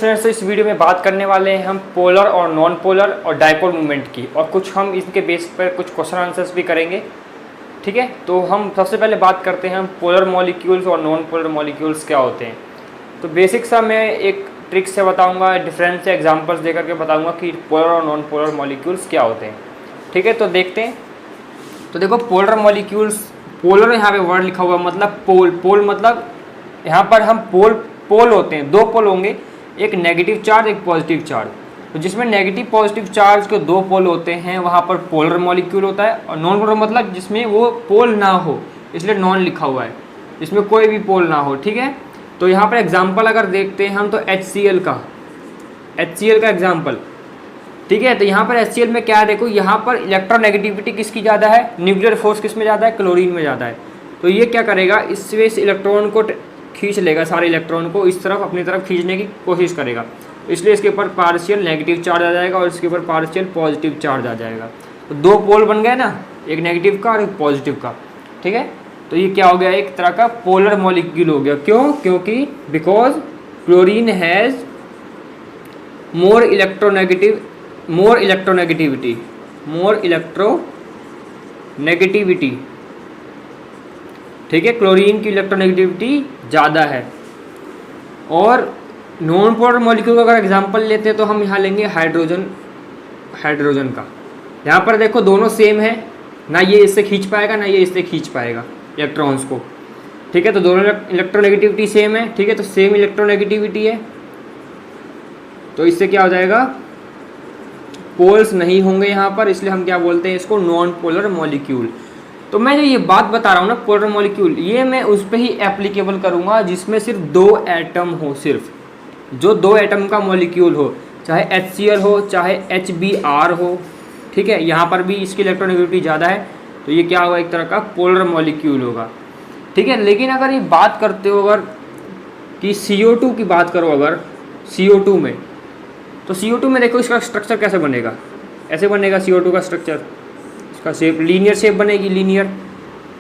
Students, इस video में बात करने वाले हैं हम पोलर और नॉन पोलर और डायपोल मूवमेंट की, और कुछ हम इसके बेस पर कुछ क्वेश्चन आंसर्स भी करेंगे। ठीक है, तो हम सबसे पहले बात करते हैं हम पोलर मॉलिक्यूल्स और नॉन पोलर मॉलिक्यूल्स क्या होते हैं। तो बेसिक सा मैं एक ट्रिक से बताऊंगा, डिफरेंट से एग्जांपल्स देकर के बताऊंगा कि पोलर और नॉन पोलर मॉलिक्यूल्स क्या होते हैं। ठीक है, तो देखते हैं। तो देखो पोलर मॉलिक्यूल्स, पोलर यहाँ पे वर्ड लिखा हुआ मतलब पोल मतलब यहाँ पर हम पोल होते हैं, दो पोल होंगे, एक नेगेटिव चार्ज एक पॉजिटिव चार्ज। तो जिसमें नेगेटिव पॉजिटिव चार्ज के दो पोल होते हैं वहाँ पर पोलर मॉलिक्यूल होता है। और नॉन पोलर मतलब जिसमें वो पोल ना हो, इसलिए नॉन लिखा हुआ है, इसमें कोई भी पोल ना हो। ठीक है, तो यहाँ पर एग्जाम्पल अगर देखते हैं हम तो HCl का एग्जाम्पल। ठीक है, तो यहाँ पर HCl में क्या है, देखो यहाँ पर इलेक्ट्रोनेगेटिविटी किसकी ज़्यादा है, न्यूक्लियर फोर्स किस में ज़्यादा है, क्लोरीन में ज़्यादा है। तो ये क्या करेगा, इससे इस इलेक्ट्रॉन को खींच लेगा, सारे इलेक्ट्रॉन को इस तरफ अपनी तरफ खींचने की कोशिश करेगा। इसलिए इसके ऊपर पार्शियल नेगेटिव चार्ज आ जाएगा और इसके ऊपर पार्शियल पॉजिटिव चार्ज आ जाएगा। तो दो पोल बन गए ना, एक नेगेटिव का और एक पॉजिटिव का। ठीक है, तो ये क्या हो गया, एक तरह का पोलर मॉलिक्यूल हो गया। क्यों? क्योंकि because chlorine has more electronegativity. ठीक है, क्लोरीन की इलेक्ट्रोनेगेटिविटी ज़्यादा है। और नॉन पोलर मॉलिक्यूल का अगर एग्जांपल लेते हैं तो हम यहाँ लेंगे हाइड्रोजन का। यहाँ पर देखो दोनों सेम है, ना ये इससे खींच पाएगा ना ये इससे खींच पाएगा इलेक्ट्रॉन्स को। ठीक है, तो दोनों इलेक्ट्रोनेगेटिविटी सेम है। ठीक है, तो सेम इलेक्ट्रोनेगेटिविटी है, तो इससे क्या हो जाएगा, पोल्स नहीं होंगे यहाँ पर, इसलिए हम क्या बोलते हैं इसको, नॉन पोलर मॉलिक्यूल। तो मैं जो ये बात बता रहा हूँ ना पोलर मॉलिक्यूल, ये मैं उस पर ही एप्लीकेबल करूँगा जिसमें सिर्फ दो एटम हो, सिर्फ जो दो एटम का मॉलिक्यूल हो, चाहे HCl हो चाहे HBr हो। ठीक है, यहाँ पर भी इसकी इलेक्ट्रोनेगेटिविटी ज़्यादा है, तो ये क्या होगा, एक तरह का पोलर मॉलिक्यूल होगा। ठीक है, लेकिन अगर ये बात करते हो अगर कि CO2 की बात करो, अगर CO2 में, तो CO2 में देखो इसका स्ट्रक्चर कैसे बनेगा, ऐसे बनेगा CO2 का स्ट्रक्चर, इसका शेप लीनियर शेप बनेगी, लीनियर।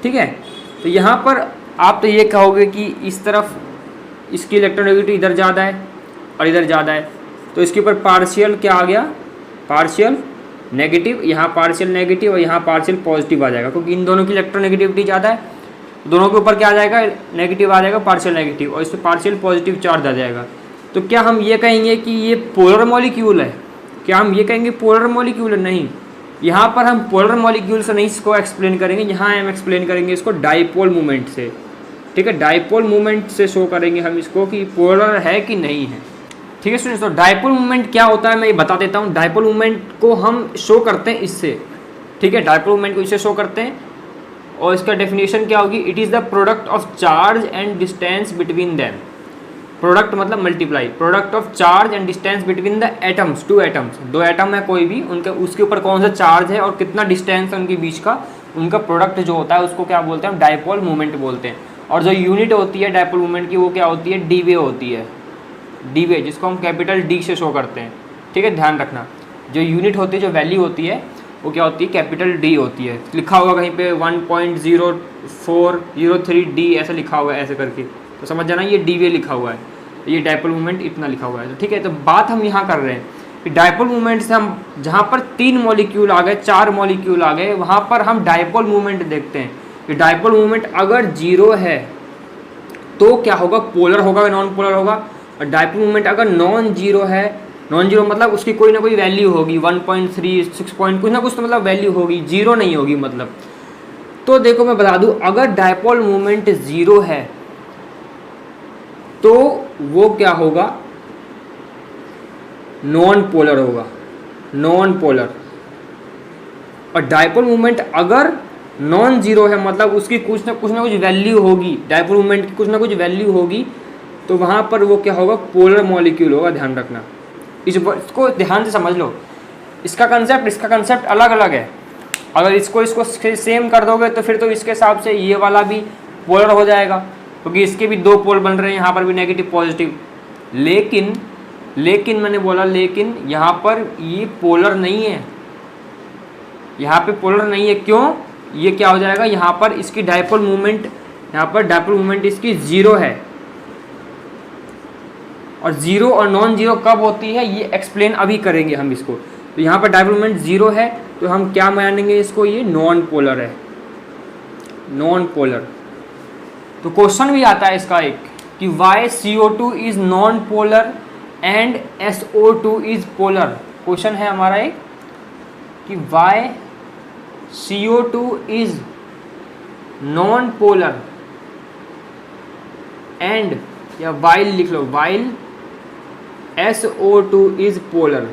ठीक है, तो यहाँ पर आप तो ये कहोगे कि इस तरफ इसकी इलेक्ट्रोनेगेटिविटी इधर ज़्यादा है और इधर ज़्यादा है, तो इसके ऊपर पार्शियल क्या आ गया, पार्शियल नेगेटिव, यहाँ पार्शियल नेगेटिव और यहाँ पार्शियल पॉजिटिव आ जाएगा, क्योंकि इन दोनों की इलेक्ट्रोनेगेटिविटी ज़्यादा है। दोनों के ऊपर क्या आ जाएगा, नेगेटिव आ जाएगा, पार्शियल नेगेटिव, और इस पर पार्शियल पॉजिटिव चार्ज आ जाएगा। तो क्या हम ये कहेंगे कि ये पोलर मॉलिक्यूल है? क्या हम ये कहेंगे पोलर मॉलिक्यूल है? नहीं, यहाँ पर हम पोलर मॉलिक्यूल से नहीं इसको एक्सप्लेन करेंगे, यहाँ हम एक्सप्लेन करेंगे इसको डाइपोल मूवमेंट से। ठीक है, डाइपोल मूवमेंट से शो करेंगे हम इसको कि पोलर है कि नहीं है। ठीक है स्टूडेंट्स, तो डाइपोल मूवमेंट क्या होता है मैं ये बता देता हूँ। डाइपोल मूवमेंट को हम शो करते हैं इससे। ठीक है, डाइपोल मूवमेंट को इससे शो करते हैं, और इसका डेफिनेशन क्या होगी, it is the product of charge and distance between them. Product मतलब multiply, product of charge and distance between the atoms, two atoms, दो एटम है कोई भी, उनके उसके ऊपर कौन सा चार्ज है और कितना डिस्टेंस है उनके बीच का, उनका प्रोडक्ट जो होता है उसको क्या बोलते हैं, हम डाइपोल मूवमेंट बोलते हैं। और जो यूनिट होती है डाइपोल मूवमेंट की वो क्या होती है, डीवे होती है, डीवे, जिसको हम कैपिटल D से शो करते हैं। ठीक है, ध्यान रखना, जो यूनिट होती है, जो वैल्यू होती है वो क्या होती है, कैपिटल D होती है। लिखा होगा कहीं पे 1.0403D ऐसा लिखा हुआ है, ऐसे करके, तो समझ जाना ये डीवे लिखा हुआ है, ये डाइपोल मूवमेंट इतना लिखा हुआ है। तो ठीक है, तो बात हम यहाँ कर रहे हैं कि डाइपोल मूवमेंट से हम जहाँ पर 3 मॉलिक्यूल आ गए, 4 मॉलिक्यूल आ गए, वहाँ पर हम डाइपोल मूवमेंट देखते हैं कि डाइपोल मूवमेंट अगर 0 है तो क्या होगा, पोलर होगा, नॉन पोलर होगा। और डाइपोल मूवमेंट अगर नॉन जीरो है, नॉन जीरो मतलब उसकी कोई ना कोई वैल्यू होगी, 1.3, 6 पॉइंट कुछ ना कुछ तो मतलब वैल्यू होगी, जीरो नहीं होगी मतलब। तो देखो मैं बता दूं, अगर डाइपोल मूवमेंट 0 है तो वो क्या होगा, नॉन पोलर होगा, नॉन पोलर। और डाइपोल मूवमेंट अगर नॉन जीरो है मतलब उसकी कुछ ना कुछ वैल्यू होगी, डाइपोल मूवमेंट की कुछ ना कुछ वैल्यू होगी, तो वहाँ पर वो क्या होगा, पोलर मॉलिक्यूल होगा। ध्यान रखना, इसको ध्यान से समझ लो, इसका कंसेप्ट अलग अलग है। अगर इसको सेम कर दोगे तो फिर तो इसके हिसाब से ये वाला भी पोलर हो जाएगा, क्योंकि इसके भी 2 पोल बन रहे हैं, यहाँ पर भी नेगेटिव पॉजिटिव। लेकिन मैंने बोला लेकिन यहाँ पर ये पोलर नहीं है, यहाँ पे पोलर नहीं है। क्यों? ये क्या हो जाएगा, यहाँ पर इसकी डाइपोल मूवमेंट, यहाँ पर डाइपोल मूवमेंट इसकी 0 है। और जीरो और नॉन जीरो कब होती है ये एक्सप्लेन अभी करेंगे हम इसको। तो यहाँ पर डायपोल मोमेंट जीरो है तो हम क्या मानेंगे इसको, ये नॉन पोलर है, नॉन पोलर। तो क्वेश्चन भी आता है इसका एक कि why CO2 is non polar and SO2 is polar. Question है हमारा एक कि why CO2 is non polar and, या वाइल लिख लो, वाइल SO2 इज पोलर।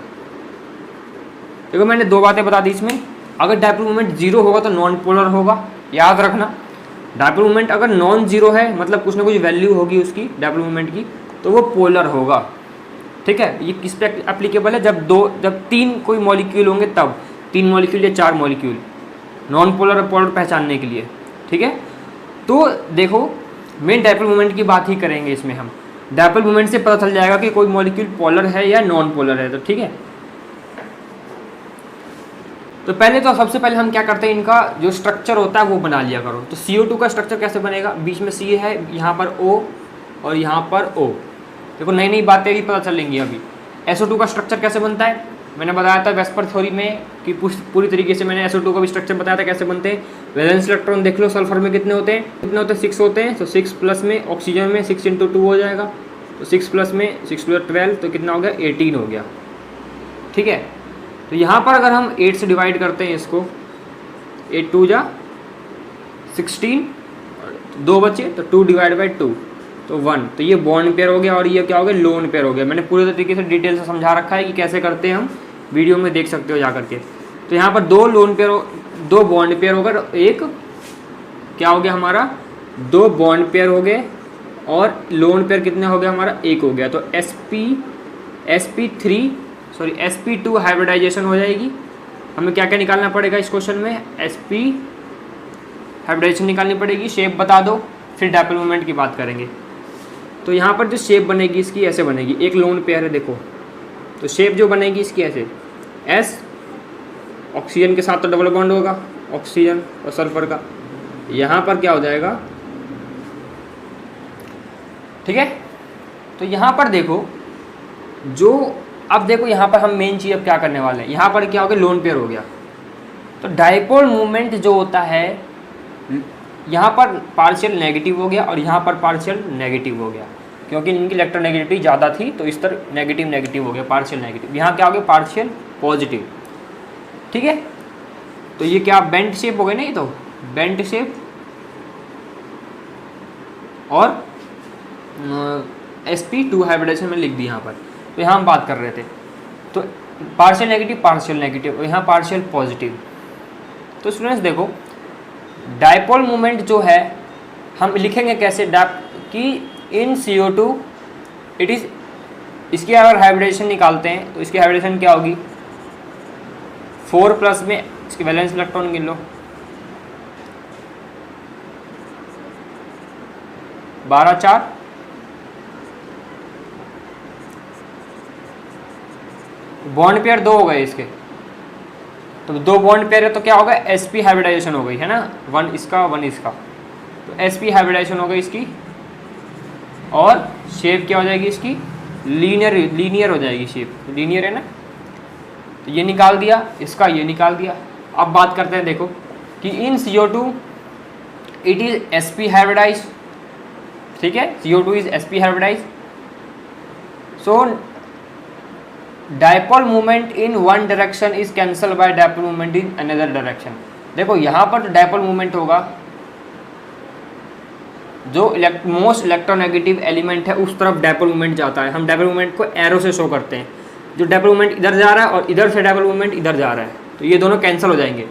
देखो मैंने दो बातें बता दी इसमें, अगर डायपोल मोमेंट जीरो होगा तो नॉन पोलर होगा, याद रखना। डायपोल मोमेंट अगर नॉन जीरो है मतलब कुछ ना कुछ वैल्यू होगी उसकी डायपोल मोमेंट की, तो वो पोलर होगा। ठीक है, ये किस पे एप्लीकेबल है, जब तीन कोई मॉलिक्यूल होंगे तब, 3 मॉलिक्यूल या 4 मॉलिक्यूल, नॉन पोलर और पोलर पहचानने के लिए। ठीक है, तो देखो मेन डायपोल मोमेंट की बात ही करेंगे इसमें हम। डायपोल मोमेंट से पता चल जाएगा कि कोई मॉलिक्यूल पोलर है या नॉन पोलर है। तो ठीक है, तो पहले तो सबसे पहले हम क्या करते हैं, इनका जो स्ट्रक्चर होता है वो बना लिया करो। तो CO2 का स्ट्रक्चर कैसे बनेगा, बीच में C है, यहाँ पर O और यहाँ पर O। देखो नई नई बातें भी पता चलेंगी अभी। SO2 का स्ट्रक्चर कैसे बनता है, मैंने बताया था वेस्पर थ्योरी में कि पूरी तरीके से मैंने SO2 का भी स्ट्रक्चर बताया था कैसे बनते हैं। वैलेंस इलेक्ट्रॉन देख लो, सल्फर में कितने होते हैं, 6 होते हैं। तो 6 प्लस में ऑक्सीजन में 6 × 2 हो जाएगा, तो 6 प्लस में 6 × 12 तो कितना हो गया, 18 हो गया। ठीक है, तो यहाँ पर अगर हम 8 से डिवाइड करते हैं इसको, 8 2 जा 16, 2 बचे तो 2 / 2 तो 1। तो ये बॉन्ड पेयर हो गया और ये क्या हो गया, लोन पेयर हो गया। मैंने पूरे तरीके से डिटेल से समझा रखा है कि कैसे करते हैं हम, वीडियो में देख सकते हो जा करके। तो यहाँ पर 2 लोन पेयर, 2 बॉन्ड पेयर हो गए, एक क्या हो गया हमारा, 2 बॉन्ड पेयर हो गए और लोन पेयर कितने हो गया हमारा, 1 हो गया। तो sp2 हाइब्रिडाइजेशन हो जाएगी। हमें क्या क्या निकालना पड़ेगा इस क्वेश्चन में, sp हाइब्रिडाइजेशन निकालनी पड़ेगी। शेप बता दो, फिर डायपोल मोमेंट की बात करेंगे। तो यहाँ पर जो शेप बनेगी इसकी ऐसे बनेगी, एक लोन पेयर है देखो, तो शेप जो बनेगी इसकी ऐसे, S ऑक्सीजन के साथ तो डबल बॉन्ड होगा, ऑक्सीजन और सल्फर का, यहाँ पर क्या हो जाएगा। ठीक है, तो यहाँ पर देखो जो, अब देखो यहाँ पर हम मेन चीज़ अब क्या करने वाले हैं, यहाँ पर क्या हो गया, लोन पेयर हो गया। तो डायपोल मोमेंट जो होता है, यहाँ पर पार्शियल नेगेटिव हो गया और यहाँ पर पार्शियल नेगेटिव हो गया, क्योंकि इनकी इलेक्ट्रोनेगेटिविटी ज़्यादा थी तो इस तरह नेगेटिव नेगेटिव हो गया, पार्शियल नेगेटिव। यहाँ क्या हो गया, पार्शियल पॉजिटिव। ठीक है, तो ये क्या बेंट शेप हो गई ना, ये तो बेंट शेप। और sp2 हाइब्रिडाइजेशन में लिख दी यहाँ पर। तो यहाँ हम बात कर रहे थे, तो पार्शियल नेगेटिव और यहाँ पार्शियल पॉजिटिव। तो स्टूडेंट्स देखो डायपोल मोमेंट जो है हम लिखेंगे कैसे, कि इन CO2 इट इज़, इसकी अगर हाइब्रिडेशन निकालते हैं तो इसकी हाइब्रिडेशन क्या होगी, 4 प्लस में इसकी वैलेंस इलेक्ट्रॉन गिन लो, 12 4, बॉन्ड पेयर 2 हो गए इसके, तो 2 बॉन्ड पेयर है तो क्या होगा, sp हाइब्रिडाइजेशन हो गई है ना, 1 इसका 1 इसका, तो sp हाइब्रिडाइजेशन हो गई इसकी। और शेप क्या हो जाएगी इसकी, लीनियर हो जाएगी शेप, लीनियर है ना। तो ये निकाल दिया, इसका ये निकाल दिया। अब बात करते हैं देखो कि in CO2 it is sp hybridize. ठीक है, CO2 is sp hybridize. So dipole moment in one direction is cancel by dipole moment in another direction. देखो यहाँ पर जो डायपोल मोमेंट होगा, जो मोस्ट इलेक्ट्रोनेगेटिव एलिमेंट है उस तरफ डायपोल मोमेंट जाता है। हम डायपोल मोमेंट को एरो से शो करते हैं, जो डायपोल मोमेंट इधर जा रहा है और इधर से डायपोल मोमेंट इधर जा रहा है, तो ये दोनों कैंसिल हो जाएंगे।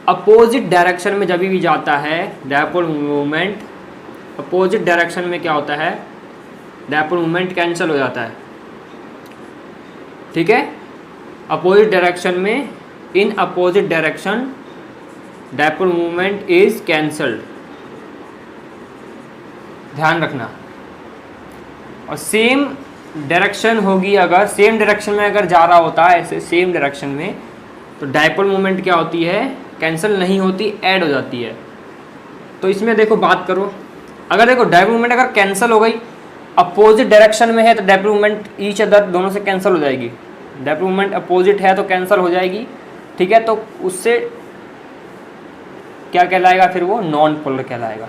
अपोजिट डायरेक्शन में जब भी जाता है डायपोल मोमेंट, अपोजिट डायरेक्शन में क्या होता है, डायपोल मोमेंट कैंसिल हो जाता है। ठीक है, अपोजिट डायरेक्शन में, in opposite direction dipole moment is cancelled, ध्यान रखना। और सेम डायरेक्शन होगी, अगर सेम डायरेक्शन में अगर जा रहा होता है ऐसे सेम डायरेक्शन में, तो डायपोल मोमेंट क्या होती है, कैंसिल नहीं होती, ऐड हो जाती है। तो इसमें देखो बात करो, अगर देखो डायपोल मोमेंट अगर कैंसिल हो गई, अपोजिट डायरेक्शन में है तो डायपोल मूवमेंट ईच अदर दोनों से कैंसिल हो जाएगी, डायपोल मूवमेंट अपोजिट है तो कैंसिल हो जाएगी, ठीक है। तो उससे क्या कहलाएगा फिर, वो नॉन पोलर कहलाएगा,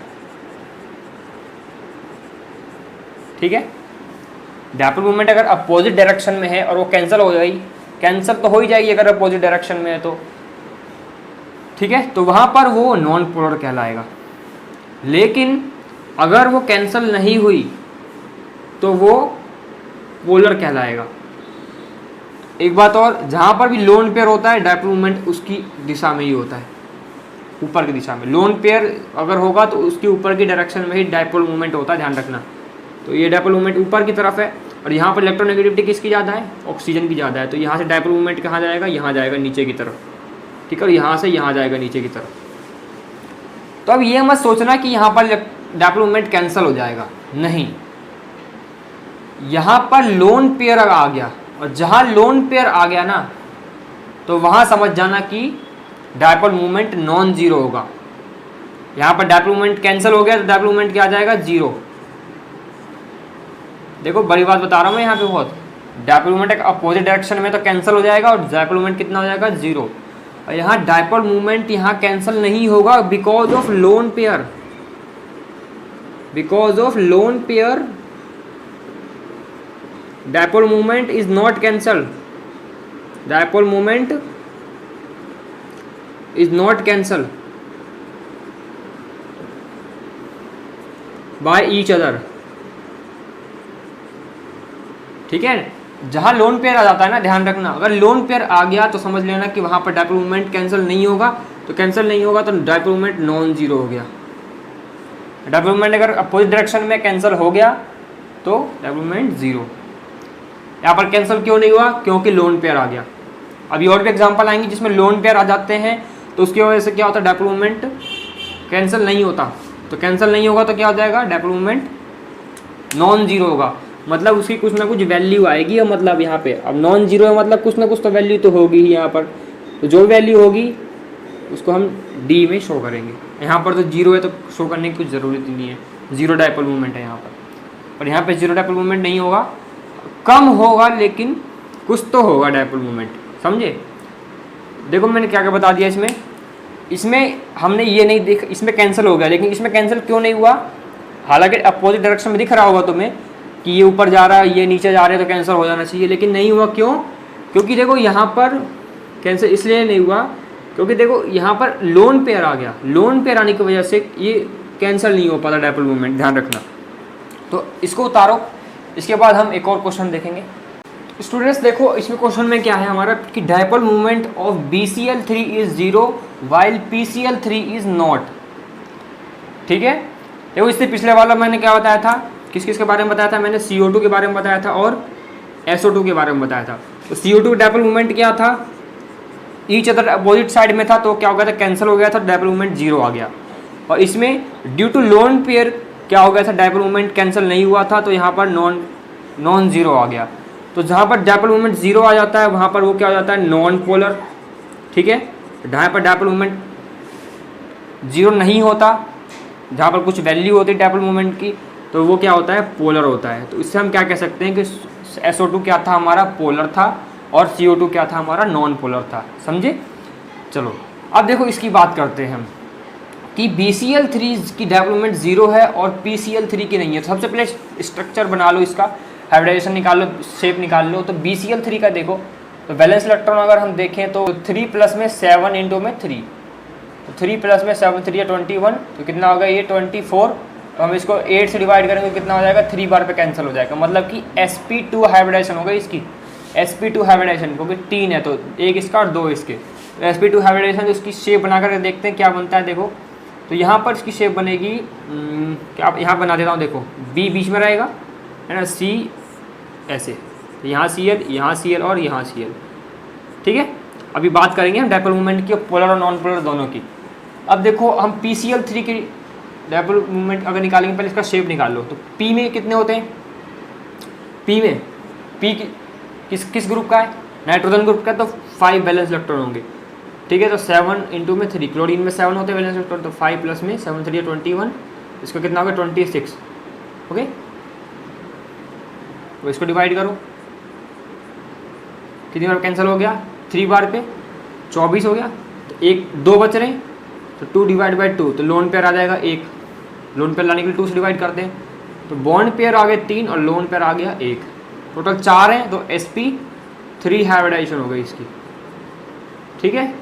ठीक है। डायपोल मूवमेंट अगर अपोजिट डायरेक्शन में है और वो कैंसिल हो जाएगी, कैंसिल तो हो ही जाएगी अगर अपोजिट डायरेक्शन में है तो, ठीक है, तो वहाँ पर वो नॉन पोलर कहलाएगा। लेकिन अगर वो कैंसिल नहीं हुई तो वो पोलर कहलाएगा। एक बात और, जहाँ पर भी लोन पेयर होता है डायपोल मूवमेंट उसकी दिशा में ही होता है, ऊपर की दिशा में। लोन पेयर अगर होगा तो उसकी ऊपर की डायरेक्शन में ही डायपोल मूवमेंट होता है, ध्यान रखना। तो ये डायपोल मूवमेंट ऊपर की तरफ है और यहाँ पर इलेक्ट्रोनेगेटिविटी किसकी ज़्यादा है, ऑक्सीजन की ज़्यादा है। तो यहाँ से डायपोल मूवमेंट कहाँ जाएगा, यहाँ जाएगा नीचे की तरफ, ठीक है, और यहाँ से यहाँ जाएगा नीचे की तरफ। तो अब ये मत सोचना कि यहाँ पर डायपोल मूवमेंट कैंसिल हो जाएगा, नहीं, यहाँ पर लोन पेयर आ गया और जहाँ लोन पेयर आ गया ना तो वहाँ समझ जाना कि डायपोल मूवमेंट नॉन जीरो होगा। यहाँ पर डायपोल मूवमेंट कैंसिल हो गया तो डायपोल मूवमेंट क्या आ जाएगा, जीरो। देखो बड़ी बात बता रहा हूँ मैं यहाँ पे बहुत, डायपोल मूवमेंट एक अपोजिट डायरेक्शन में तो कैंसिल हो जाएगा और डायपोल मूवमेंट कितना हो जाएगा, जीरो। और यहाँ डायपोल मूवमेंट यहाँ कैंसिल नहीं होगा because of lone pair, because of loan pair dipole movement is not cancel, dipole movement is not cancel by each other, ठीक है। जहां लोन पेयर आ जाता है ना, ध्यान रखना, अगर लोन पेयर आ गया तो समझ लेना कि वहां पर डायपोल मूवमेंट कैंसिल नहीं होगा, तो कैंसिल नहीं होगा तो डायपोल मूवमेंट नॉन जीरो हो गया। डायपोल मूवमेंट अगर अपोजिट डायरेक्शन में कैंसिल हो गया तो डायपोल मूवमेंट जीरो। यहाँ पर कैंसिल क्यों नहीं हुआ, क्योंकि लोन पेयर आ गया। अभी और भी एग्जांपल आएंगे जिसमें लोन पेयर आ जाते हैं तो उसकी वजह से क्या होता है, डायपोल मूवमेंट कैंसिल नहीं होता। तो कैंसिल नहीं होगा तो क्या हो जाएगा, डायपोल मूवमेंट नॉन जीरो होगा, मतलब उसकी कुछ ना कुछ वैल्यू आएगी। और मतलब यहाँ पे अब नॉन जीरो है मतलब कुछ ना कुछ तो वैल्यू तो होगी ही यहाँ पर, तो जो वैल्यू होगी उसको हम डी में शो करेंगे। यहाँ पर तो जीरो है तो शो करने की कुछ ज़रूरत ही नहीं है, जीरो डायपोल मूवमेंट है यहाँ पर। और यहाँ पे जीरो डायपोल मूवमेंट नहीं होगा, कम होगा लेकिन कुछ तो होगा डायपोल मूवमेंट, समझे। देखो मैंने क्या क्या बता दिया इसमें, इसमें हमने ये नहीं देख, इसमें कैंसिल हो गया, लेकिन इसमें कैंसिल क्यों नहीं हुआ, हालांकि अपोजिट डायरेक्शन में दिख रहा होगा तुम्हें कि ये ऊपर जा रहा है ये नीचे जा रहे हैं तो कैंसिल हो जाना चाहिए, लेकिन नहीं हुआ। क्यों, क्योंकि देखो यहाँ पर कैंसिल इसलिए नहीं हुआ क्योंकि देखो यहाँ पर लोन पेयर आ गया, लोन पेयर आने की वजह से ये कैंसिल नहीं हो पाता डायपोल मूवमेंट, ध्यान रखना। तो इसको उतारो, इसके बाद हम एक और क्वेश्चन देखेंगे। स्टूडेंट्स देखो इसमें क्वेश्चन में क्या है हमारा कि dipole movement of BCl3 is zero while PCl3 is not, ठीक है। देखो इससे पिछले वाला मैंने क्या बताया था, किस किस के बारे में बताया था, मैंने CO2 के बारे में बताया था और SO2 के बारे में बताया था। तो CO2 डायपोल मूवमेंट क्या था, ईच अदर अपोजिट साइड में था, तो क्या हो गया था, कैंसिल हो गया था, डायपोल मूवमेंट जीरो आ गया। और इसमें ड्यू टू लोन पेयर क्या हो गया था, डायपोल मूवमेंट कैंसिल नहीं हुआ था, तो यहाँ पर नॉन जीरो आ गया। तो जहाँ पर डायपोल मूवमेंट जीरो आ जाता है वहाँ पर वो क्या हो जाता है, नॉन पोलर, ठीक है। जहाँ पर डायपोल मूवमेंट जीरो नहीं होता, जहाँ पर कुछ वैल्यू होती है डायपोल मूवमेंट की, तो वो क्या होता है, पोलर होता है। तो इससे हम क्या कह सकते हैं कि SO2 क्या था, हमारा पोलर था, और CO2 क्या था, हमारा नॉन पोलर था, समझे। चलो अब देखो इसकी बात करते हैं हम कि BCl3 की डायपोल मूवमेंट जीरो है और PCl3 की नहीं है। तो सबसे पहले स्ट्रक्चर बना लो, इसका हाइब्रिडाइजेशन निकाल लो, शेप निकाल लो। तो BCl3 का देखो, तो वैलेंस इलेक्ट्रॉन अगर हम देखें तो 3 प्लस में 7 इंटू में 3, तो 3 प्लस में 7 3 21, तो कितना होगा ये 24। तो हम इसको 8 से डिवाइड करेंगे कितना हो जाएगा, 3 बार पे कैंसिल हो जाएगा, मतलब कि sp2 हाइब्रिडाइजेशन होगा इसकी, sp2 हाइब्रिडाइजेशन, क्योंकि 3 है तो एक इसका और 2 इसके। तो sp2 हाइब्रिडाइजेशन इसकी शेप बना कर देखते हैं क्या बनता है। देखो तो यहाँ पर इसकी शेप बनेगी, क्या यहाँ बना देता हूँ, देखो B बीच में रहेगा, है ना, C ऐसे, यहाँ Cl और यहाँ Cl, ठीक है। अभी बात करेंगे हम डायपोल मूवमेंट की, पोलर और नॉन पोलर दोनों की। अब देखो हम PCl3 की डायपोल मूवमेंट अगर निकालेंगे, पहले इसका शेप निकाल लो। तो P में कितने होते हैं, P किस ग्रुप का है, नाइट्रोजन ग्रुप का, तो 5 बैलेंस इलेक्ट्रॉन होंगे, ठीक है। तो 7 इंटू में 3, क्लोरीन में 7 होते हैं बैलेंस इलेक्ट्रॉन, तो 5 प्लस में 7 3 21, इसका कितना होगा 26, ओके। तो इसको डिवाइड करो, कितनी बार कैंसिल हो गया, 3 बार पे 24 हो गया, तो 2 बच रहे हैं, तो 2 डिवाइड बाई 2, तो लोन पेयर आ जाएगा 1, लोन पेयर लाने के लिए 2 से डिवाइड करते हैं, तो बॉन्ड पेयर आ गए 3 और लोन पेयर आ गया 1, टोटल 4 है, तो sp3 हाइब्रिडाइजेशन हो गई इसकी, ठीक है,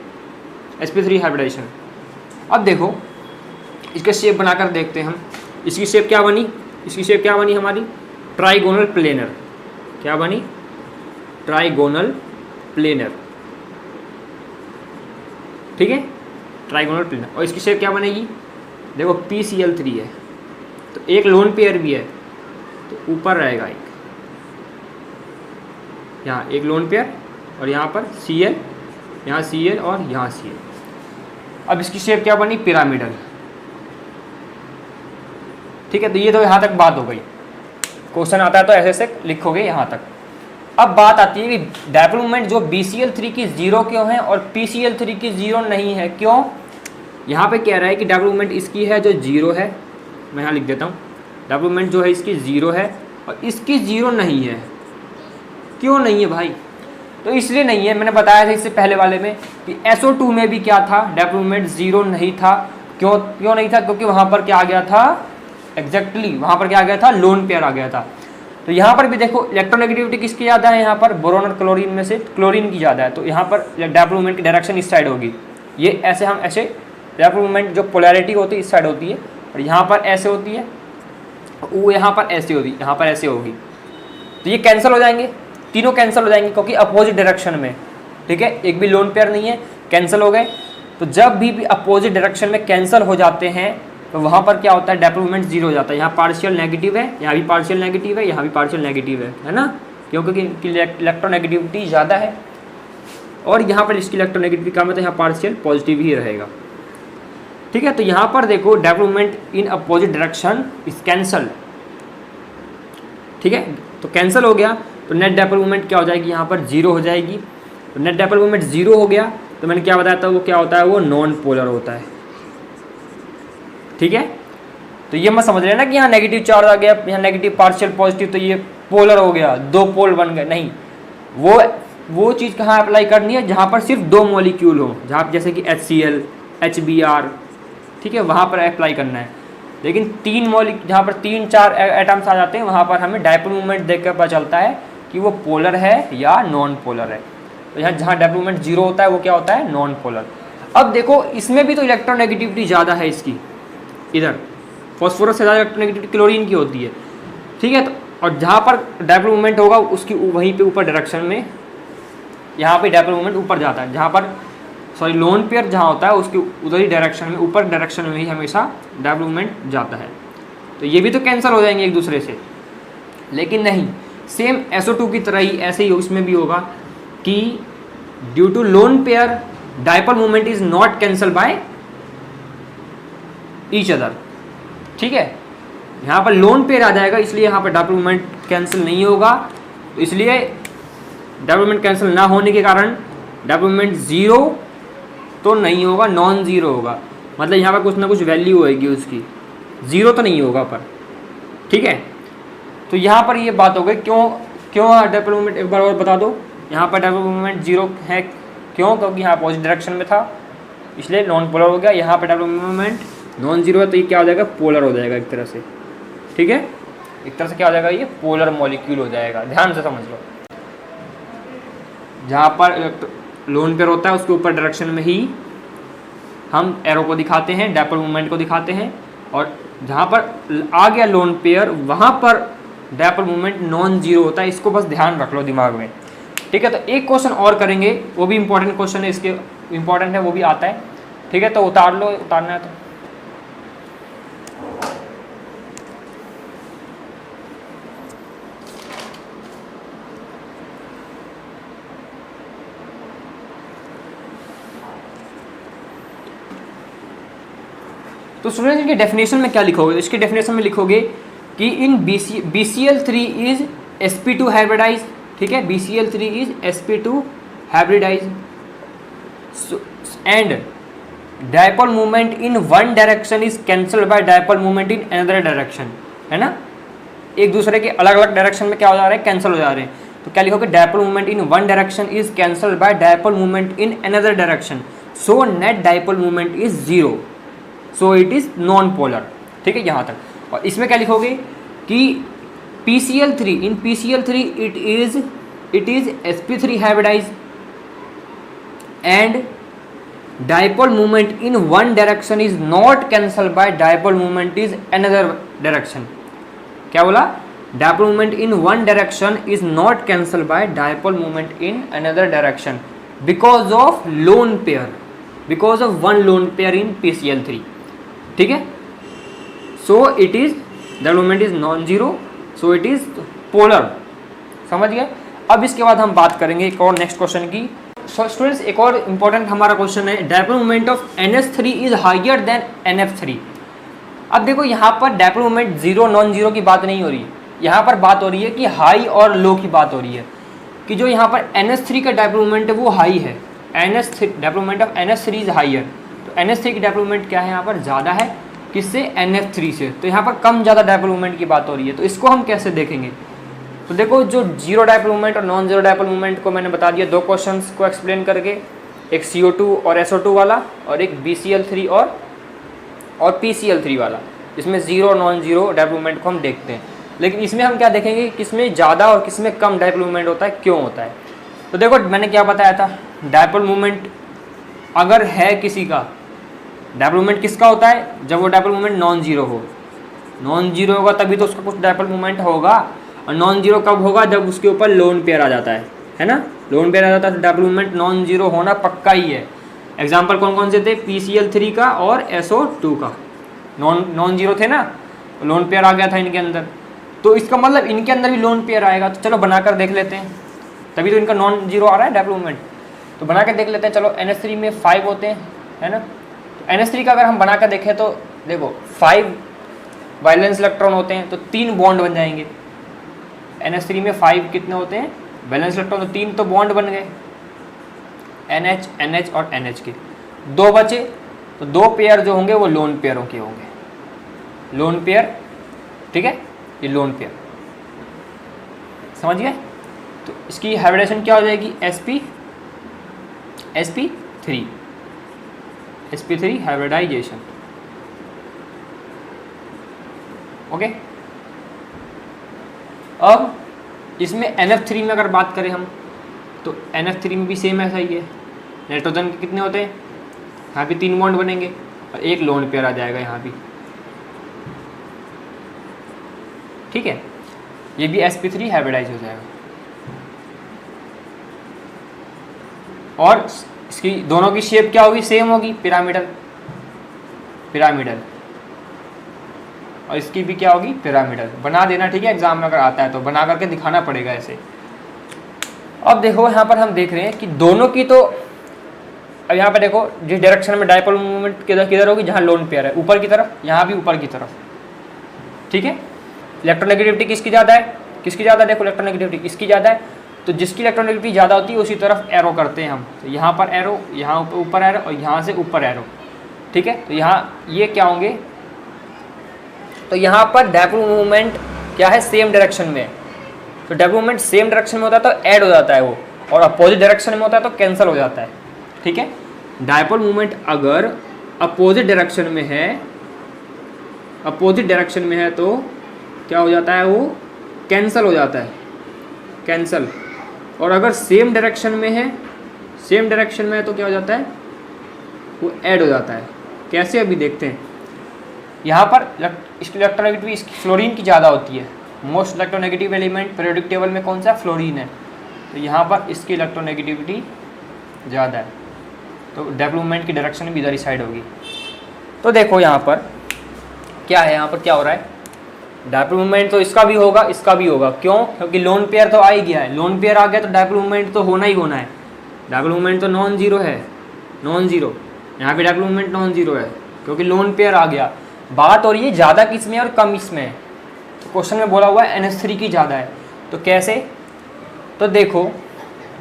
sp3 हाइब्रिडाइजेशन। अब देखो इसका शेप बनाकर देखते हैं हम, इसकी शेप क्या बनी, इसकी शेप क्या बनी हमारी, ट्राइगोनल प्लेनर, क्या बनी, ट्राइगोनल प्लेनर, ठीक है, ट्राइगोनल प्लेनर। और इसकी शेप क्या बनेगी, देखो PCl3 है, तो एक लोन पेयर भी है, तो ऊपर रहेगा एक, यहाँ एक लोन पेयर और यहाँ पर Cl, यहाँ Cl और यहाँ Cl। अब इसकी शेप क्या बनी, पिरामिडल, ठीक है। तो ये तो यहाँ तक बात हो गई, क्वेश्चन आता है तो ऐसे ऐसे लिखोगे यहाँ तक। अब बात आती है कि डायपोल मोमेंट जो BCl3 की 0 क्यों है और PCl3 की 0 नहीं है, क्यों। यहाँ पे कह रहा है कि डायपोल मोमेंट इसकी है जो 0 है, मैं यहाँ लिख देता हूँ, डायपोल मोमेंट जो है इसकी 0 है और इसकी 0 नहीं है। क्यों नहीं है भाई, तो इसलिए नहीं है, मैंने बताया था इससे पहले वाले में कि SO2 में भी क्या था, डायपोल मोमेंट 0 नहीं था। क्यों नहीं था, क्योंकि वहाँ पर क्या आ गया था, एग्जैक्टली वहाँ पर क्या आ गया था, लोन पेयर आ गया था। तो यहाँ पर भी देखो इलेक्ट्रोनेगेटिविटी किसकी ज़्यादा है, यहाँ पर बोरोन और क्लोरीन में से क्लोरीन की ज़्यादा है, तो यहाँ पर डायपोल मोमेंट की डायरेक्शन इस साइड होगी। ये ऐसे हम ऐसे डायपोल मोमेंट जो पोलैरिटी होती है इस साइड होती है, और यहाँ पर ऐसे होती है, वो यहाँ पर ऐसे होती है, यहाँ पर ऐसे होगी। तो ये कैंसिल हो जाएंगे, तीनों कैंसिल हो जाएंगे क्योंकि अपोजिट डायरेक्शन में, ठीक है, एक भी लोन पेयर नहीं है, कैंसिल हो गए। तो जब भी अपोजिट डायरेक्शन में कैंसिल हो जाते हैं तो वहाँ पर क्या होता है, डायपोल मोमेंट 0 हो जाता है। यहाँ पार्शियल नेगेटिव है, यहाँ भी पार्शियल नेगेटिव है, यहाँ भी पार्शियल नेगेटिव है ना, क्योंकि इलेक्ट्रोनेगेटिविटी ज़्यादा है, और यहाँ पर इसकी इलेक्ट्रोनेगेटिविटी कम है, तो यहाँ पार्शियल पॉजिटिव ही रहेगा, ठीक है। तो यहाँ पर देखो dipole moment in opposite direction is cancel, ठीक है, तो कैंसिल हो गया, तो नेट डायपोल मोमेंट क्या हो जाएगी, यहाँ पर 0 हो जाएगी। तो नेट डायपोल मोमेंट 0 हो गया, तो मैंने क्या बताया था, वो क्या होता है, वो नॉन पोलर होता है, ठीक है। तो ये मत समझ रहे ना कि यहाँ नेगेटिव चार्ज आ गया, यहाँ नेगेटिव पार्शियल पॉजिटिव, तो ये पोलर हो गया, 2 पोल बन गए, नहीं। वो चीज़ कहाँ अप्लाई करनी है, जहाँ पर सिर्फ 2 मॉलिक्यूल हो, जहाँ जैसे कि HCl, HBr, ठीक है, वहाँ पर अप्लाई करना है। लेकिन 3 मॉलिक्यूल जहाँ पर 3-4 एटम्स आ जाते हैं, वहाँ पर हमें डायपोल मोमेंट देख कर पता चलता है कि वो पोलर है या नॉन पोलर है। तो यहाँ जहाँ डायपोल मोमेंट 0 होता है वो क्या होता है, नॉन पोलर। अब देखो इसमें भी तो इलेक्ट्रोनेगेटिविटी ज़्यादा है इसकी, इधर फॉस्फोरस से ज़्यादा इलेक्ट्रोनेगेटिविटी क्लोरीन की होती है, ठीक है। तो और जहाँ पर डायपोल मोमेंट होगा उसकी वहीं पे ऊपर डायरेक्शन में, यहाँ पे डायपोल मोमेंट ऊपर जाता है, जहाँ पर सॉरी लोन पेयर जहाँ होता है उसके उधर ही डायरेक्शन में, ऊपर डायरेक्शन में ही हमेशा डायपोल मोमेंट जाता है। तो ये भी तो कैंसिल हो जाएंगे एक दूसरे से, लेकिन नहीं, सेम SO2 की तरह ही ऐसे ही उसमें भी होगा कि due to lone pair dipole moment is not cancel by each other, ठीक है। यहाँ पर लोन पेयर आ जाएगा, इसलिए यहाँ पर डायपोल मोमेंट कैंसिल नहीं होगा। तो इसलिए डायपोल मोमेंट कैंसिल ना होने के कारण डायपोल मोमेंट 0 तो नहीं होगा, नॉन 0 होगा, मतलब यहाँ पर कुछ ना कुछ वैल्यू होएगी उसकी, 0 तो नहीं होगा पर, ठीक है। तो यहाँ पर ये बात हो गई, क्यों डायपोल मोमेंट एक बार और बता दो, यहाँ पर डायपोल मोमेंट 0 है, क्यों, क्योंकि यहाँ अपोजिट डायरेक्शन में था, इसलिए नॉन पोलर हो गया। यहाँ पर डायपोल मोमेंट नॉन 0 है, तो ये क्या हो जाएगा, पोलर हो जाएगा एक तरह से, ठीक है, एक तरह से क्या हो जाएगा, ये पोलर मॉलिक्यूल हो जाएगा। ध्यान से समझ लो, जहाँ पर लोन पेयर होता है उसके ऊपर डायरेक्शन में ही हम एरो को दिखाते हैं, डायपोल मोमेंट को दिखाते हैं, और जहाँ पर आ गया लोन पेयर वहाँ पर डायपोल मोमेंट नॉन 0 होता है। इसको बस ध्यान रख लो दिमाग में, ठीक है। तो एक क्वेश्चन और करेंगे, वो भी इंपॉर्टेंट क्वेश्चन है, इसके इंपॉर्टेंट है, वो भी आता है, ठीक है। तो उतार लो, उतारना है तो स्टूडेंट्स इनके डेफिनेशन में क्या लिखोगे, तो इसके डेफिनेशन में लिखोगे कि इन BCl3 इज sp2 हाइब्रिडाइज, ठीक है, BCl3 is sp2 hybridize and dipole movement in one direction is cancelled by dipole movement in another direction, है ना। एक दूसरे के अलग अलग डायरेक्शन में क्या हो जा रहे हैं, कैंसिल हो जा रहे हैं। तो क्या लिखोगे, dipole movement in one direction is cancelled by dipole movement in another direction, so net dipole movement is zero, so it is non polar. ठीक है यहाँ तक। और इसमें क्या लिखोगे कि PCl3 in PCl3 it is sp3 hybridized and dipole moment in one direction is not cancelled by dipole moment is another direction। क्या बोला, dipole moment in one direction is not cancelled by dipole moment in another direction because of lone pair, because of one lone pair in PCl3। ठीक है, so it is dipole moment is non zero, so it is polar। समझ गए। अब इसके बाद हम बात करेंगे एक और नेक्स्ट क्वेश्चन की। सो स्टूडेंट्स एक और इंपॉर्टेंट हमारा क्वेश्चन है, dipole moment of NH3 is higher than NF3। अब देखो यहाँ पर dipole moment zero non zero की बात नहीं हो रही, यहाँ पर बात हो रही है कि हाई और लो की बात हो रही है, कि जो यहाँ पर NH3 का डायपोल मोमेंट है वो हाई है, dipole moment of NH3 is higher. तो NH3 की डायपोल मोमेंट क्या है यहाँ पर, ज़्यादा है किससे, NF3 से। तो यहाँ पर कम ज़्यादा डायपोल मोमेंट की बात हो रही है। तो इसको हम कैसे देखेंगे, तो देखो जो जीरो डायपोल मोमेंट और नॉन जीरो डायपोल मोमेंट को मैंने बता दिया दो क्वेश्चंस को एक्सप्लेन करके, एक CO2 और SO2 वाला और एक BCl3 और PCl3 वाला। इसमें zero non zero dipole moment को हम देखते हैं, लेकिन इसमें हम क्या देखेंगे किसमें ज़्यादा और किसमें कम डायपोल मोमेंट होता है, क्यों होता है। तो देखो मैंने क्या बताया था, डायपोल मोमेंट अगर है किसी का, डायपोल मोमेंट किसका होता है, जब वो डायपोल मोमेंट नॉन जीरो हो। नॉन जीरो होगा तभी तो उसका कुछ डायपोल मोमेंट होगा, और नॉन जीरो कब होगा, जब उसके ऊपर लोन पेयर आ जाता है ना। लोन पेयर आ जाता है तो डायपोल मोमेंट नॉन जीरो होना पक्का ही है। एग्जाम्पल कौन कौन से थे, PCl3 का और SO2 का नॉन जीरो थे ना, लोन पेयर आ गया था इनके अंदर। तो इसका मतलब इनके अंदर भी लोन पेयर आएगा। तो चलो बनाकर देख लेते हैं, तभी तो इनका नॉन जीरो आ रहा है डायपोल मोमेंट। तो बना कर देख लेते हैं। चलो NH3 में 5 होते हैं, है ना। तो NH3 का अगर हम बना कर देखें तो देखो 5 वैलेंस इलेक्ट्रॉन होते हैं, तो 3 बॉन्ड बन जाएंगे। NH3 में 5 कितने होते हैं वैलेंस इलेक्ट्रॉन, तो 3 तो बॉन्ड बन गए, NH, NH और NH के। 2 बचे, तो 2 पेयर जो होंगे वो लोन पेयरों के होंगे, लोन पेयर। ठीक है, ये लोन पेयर, समझ गए। तो इसकी हाइब्रिडेशन क्या हो जाएगी, sp3 हाइब्रिडाइजेशन। ओके। अब इसमें NF3 में अगर बात करें हम, तो NF3 में भी सेम ऐसा ही है। नाइट्रोजन के कितने होते हैं, यहाँ भी 3 बॉन्ड बनेंगे और एक लोन पेयर आ जाएगा यहाँ भी। ठीक है, ये भी sp3 हाइब्रिडाइज हो जाएगा। और इसकी दोनों की शेप क्या होगी, सेम होगी, पिरामिडल। और इसकी भी क्या होगी, पिरामिडल। बना देना, ठीक है, एग्जाम में अगर आता है तो बना करके दिखाना पड़ेगा ऐसे। अब देखो यहाँ पर हम देख रहे हैं कि दोनों की, तो अब यहाँ पर देखो जिस डायरेक्शन में डायपोल मूवमेंट किधर होगी, जहाँ लोन पेयर है, ऊपर की तरफ, यहाँ भी ऊपर की तरफ। ठीक है, इलेक्ट्रोनेगेटिविटी किसकी ज़्यादा है, देखो इलेक्ट्रोनेगेटिविटी इसकी ज़्यादा है। तो जिसकी इलेक्ट्रोनेगेटिविटी ज़्यादा होती है उसी तरफ एरो करते हैं हम। तो यहाँ पर एरो, यहाँ ऊपर एरो और यहाँ से ऊपर एरो। ठीक है, तो यहाँ ये क्या होंगे, तो यहाँ पर डायपोल मूवमेंट क्या है, सेम डायरेक्शन में। तो डायपोल मूवमेंट सेम डायरेक्शन में होता है तो ऐड हो जाता है वो, और अपोजिट डायरेक्शन में होता है तो कैंसिल हो जाता है। ठीक है, डायपोल मूवमेंट अगर अपोजिट डायरेक्शन में है तो क्या हो जाता है, वो कैंसिल हो जाता है, कैंसिल। और अगर सेम डायरेक्शन में है तो क्या हो जाता है, वो ऐड हो जाता है। कैसे, अभी देखते हैं। यहाँ पर इसकी इलेक्ट्रोनेगेटिविटी फ्लोरीन की ज़्यादा होती है। Most electronegative element periodic table में कौन सा, फ्लोरीन है। तो यहाँ पर इसकी इलेक्ट्रोनेगेटिविटी ज़्यादा है, तो डायपोल मूवमेंट की डायरेक्शन भी इधर ही साइड होगी। तो देखो यहाँ पर क्या है, यहाँ पर क्या हो रहा है, डायपोल मूवमेंट तो इसका भी होगा, इसका भी होगा। क्यों, क्योंकि लोन पेयर तो आ ही गया है। लोन पेयर आ गया तो डायपोल मूवमेंट तो होना ही होना है। डायपोल मूवमेंट तो नॉन जीरो है, नॉन जीरो। यहाँ पे डायपोल मूवमेंट नॉन जीरो है क्योंकि लोन पेयर आ गया। बात हो रही है ज़्यादा किस में और कम इसमें है। तो क्वेश्चन में बोला हुआ है NH3 की ज़्यादा है। तो कैसे, तो देखो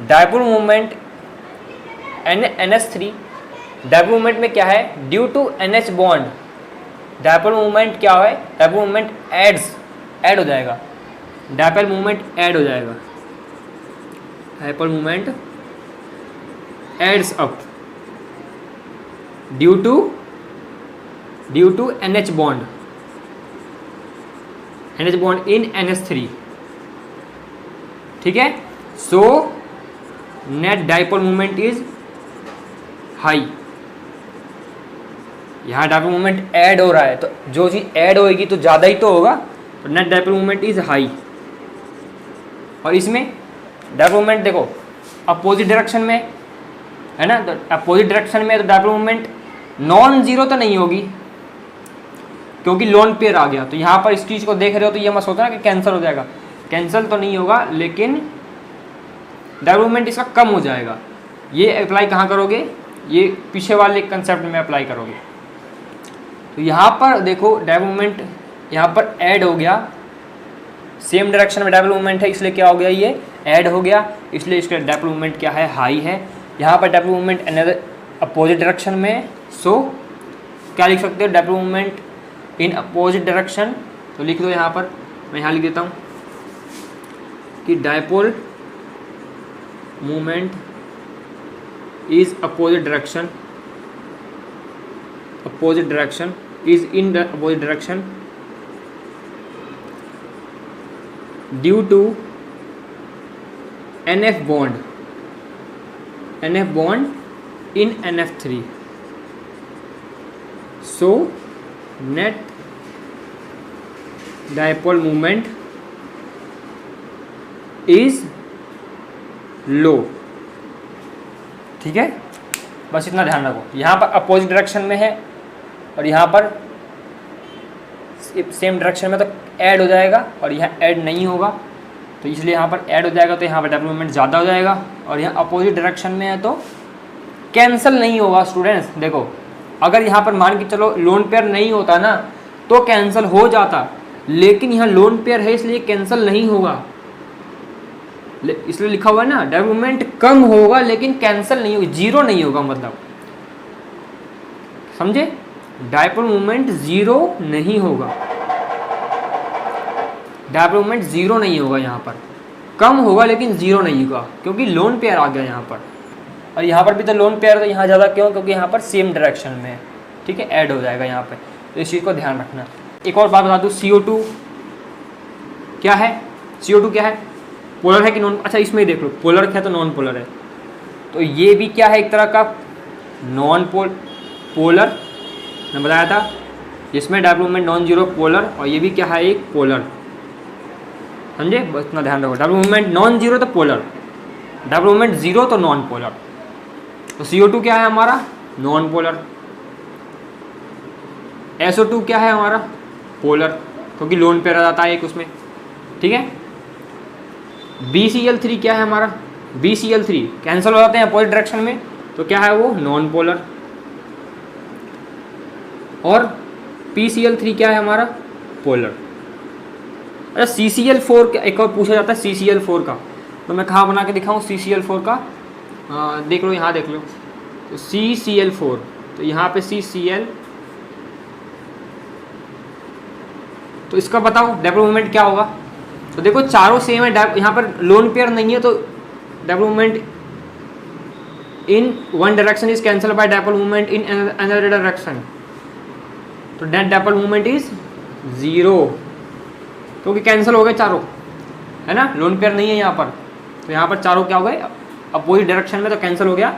dipole movement NH3 dipole movement में क्या है, due to NH bond dipole movement क्या है, डायपोल मूवमेंट ऐड हो जाएगा। डायपोल मोमेंट ऐड हो जाएगा, dipole moment adds up due to NH bond in NH3, ठीक है। So net dipole moment is high, यहाँ डायपोल मोमेंट ऐड हो रहा है, तो जो चीज ऐड होएगी तो ज़्यादा ही तो होगा, तो net dipole moment is high. और इसमें डायपोल मोमेंट देखो अपोजिट डायरेक्शन में है ना, तो अपोजिट डायरेक्शन में तो डायपोल मोमेंट नॉन जीरो तो नहीं होगी क्योंकि लोन पेयर आ गया। तो यहाँ पर इस चीज़ को देख रहे हो तो ये मत सोचना कि कैंसिल हो जाएगा, कैंसिल तो नहीं होगा, लेकिन डायपोल मोमेंट इसका कम हो जाएगा। ये अप्लाई कहाँ करोगे, ये पीछे वाले कंसेप्ट में अप्लाई करोगे। तो यहाँ पर देखो डायपोल मोमेंट यहाँ पर ऐड हो गया, सेम डायरेक्शन में डायपोल मोमेंट है, इसलिए क्या हो गया, ये ऐड हो गया, इसलिए इसका डायपोल मोमेंट क्या है, हाई है। यहाँ पर dipole moment another opposite direction में, सो क्या लिख सकते हो, dipole moment in opposite direction. तो लिख दो यहाँ पर, मैं यहाँ लिख देता हूँ कि dipole moment is opposite direction, is in the opposite direction due to NF bond in NF3, so net dipole moment is low, ठीक है। बस इतना ध्यान रखो, यहाँ पर अपोजिट डायरेक्शन में है और यहाँ पर सेम डायरेक्शन में तो ऐड हो जाएगा और यहाँ ऐड नहीं होगा, तो इसलिए यहाँ पर ऐड हो जाएगा, तो यहाँ पर डायपोल मोमेंट ज़्यादा हो जाएगा। और यहाँ अपोजिट डायरेक्शन में है तो कैंसिल नहीं होगा। स्टूडेंट्स देखो, अगर यहाँ पर मान के चलो लोन पेयर नहीं होता ना तो कैंसिल हो जाता, लेकिन यहाँ लोन पेयर है इसलिए कैंसिल नहीं होगा, इसलिए लिखा हुआ है ना डायपोल मोमेंट कम होगा लेकिन कैंसिल नहीं होगा, जीरो नहीं होगा, मतलब समझे, डायपोल मोमेंट जीरो नहीं होगा, डायपोल मोमेंट जीरो नहीं होगा, यहाँ पर कम होगा लेकिन जीरो नहीं होगा क्योंकि लोन पेयर आ गया यहाँ पर। और यहाँ पर भी तो लोन पेयर, तो यहाँ ज़्यादा क्यों, क्योंकि यहाँ पर सेम डायरेक्शन में है, ठीक है, ऐड हो जाएगा यहाँ पे, तो इस चीज़ को ध्यान रखना। एक और बात बता दूँ, CO2 क्या है, CO2 क्या है, पोलर है कि नॉन, अच्छा इसमें ही देख लो, पोलर है तो नॉन पोलर है, तो ये भी क्या है, एक तरह का नॉन पोलर मैं बताया था, जिसमें dipole moment non zero polar, और ये भी क्या है, एक पोलर, समझे, बस इतना ध्यान रखो, डायपोल मोमेंट नॉन जीरो तो पोलर, डायपोल मोमेंट जीरो तो नॉन पोलर। तो CO2 क्या है हमारा, नॉन पोलर, SO2 क्या है हमारा, पोलर, क्योंकि लोन पेयर आ जाता है एक उसमें, ठीक है। BCl3 क्या है हमारा, BCl3 कैंसिल हो जाते हैं अपोजिट डायरेक्शन में, तो क्या है वो, नॉन पोलर। और PCl3 क्या है हमारा, पोलर। अच्छा CCl4 एक और पूछा जाता है CCl4 का, तो मैं कहाँ बना के दिखाऊँ CCl4 का, देख लो यहाँ देख लो, तो CCl4, तो यहाँ पे CCl, तो इसका बताओ डायपोल मोमेंट क्या होगा। तो देखो चारों सेम है, यहाँ पर लोन पेयर नहीं है तो dipole moment in one direction is cancel by dipole moment in another direction, तो net dipole moment is zero, क्योंकि कैंसिल हो गए चारों, है ना, लोन पेयर नहीं है यहाँ पर, तो यहाँ पर चारों क्या हो गए अपोजिट डायरेक्शन में, तो कैंसिल हो गया,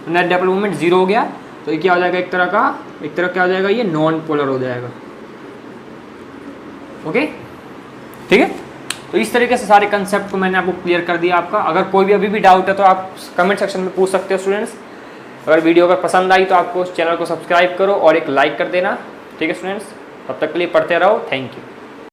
तो नेट डायपोल मोमेंट जीरो हो गया, तो ये क्या हो जाएगा, एक तरह क्या हो जाएगा, ये नॉन पोलर हो जाएगा, ओके, ठीक है। तो इस तरीके से सारे कंसेप्ट को मैंने आपको क्लियर कर दिया आपका। अगर कोई भी अभी भी डाउट है तो आप कमेंट सेक्शन में पूछ सकते हो स्टूडेंट्स। अगर वीडियो अगर पसंद आई तो आपको चैनल को सब्सक्राइब करो और एक लाइक कर देना, ठीक है स्टूडेंट्स। तब तक के लिए पढ़ते रहो, थैंक यू।